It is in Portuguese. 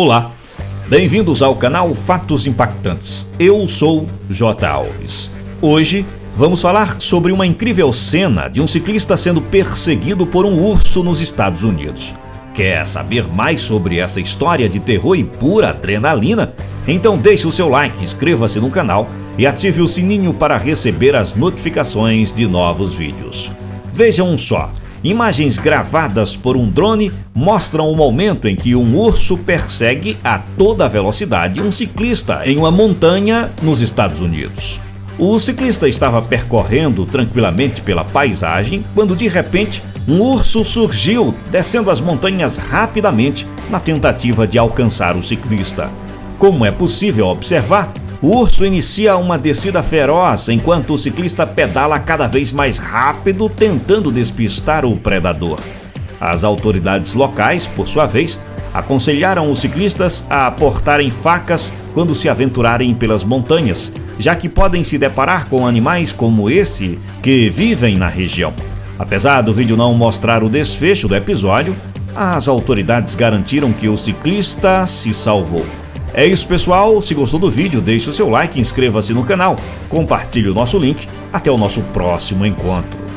Olá, bem-vindos ao canal Fatos Impactantes. Eu sou J. Alves. Hoje vamos falar sobre uma incrível cena de um ciclista sendo perseguido por um urso nos Estados Unidos. Quer saber mais sobre essa história de terror e pura adrenalina? Então deixe o seu like, inscreva-se no canal e ative o sininho para receber as notificações de novos vídeos. Vejam só. Imagens gravadas por um drone mostram o momento em que um urso persegue a toda velocidade um ciclista em uma montanha nos Estados Unidos. O ciclista estava percorrendo tranquilamente pela paisagem quando de repente um urso surgiu descendo as montanhas rapidamente na tentativa de alcançar o ciclista. Como é possível observar, o urso inicia uma descida feroz enquanto o ciclista pedala cada vez mais rápido tentando despistar o predador. As autoridades locais, por sua vez, aconselharam os ciclistas a portarem facas quando se aventurarem pelas montanhas, já que podem se deparar com animais como esse que vivem na região. Apesar do vídeo não mostrar o desfecho do episódio, as autoridades garantiram que o ciclista se salvou. É isso, pessoal. Se gostou do vídeo, deixe o seu like, inscreva-se no canal, compartilhe o nosso link. Até o nosso próximo encontro.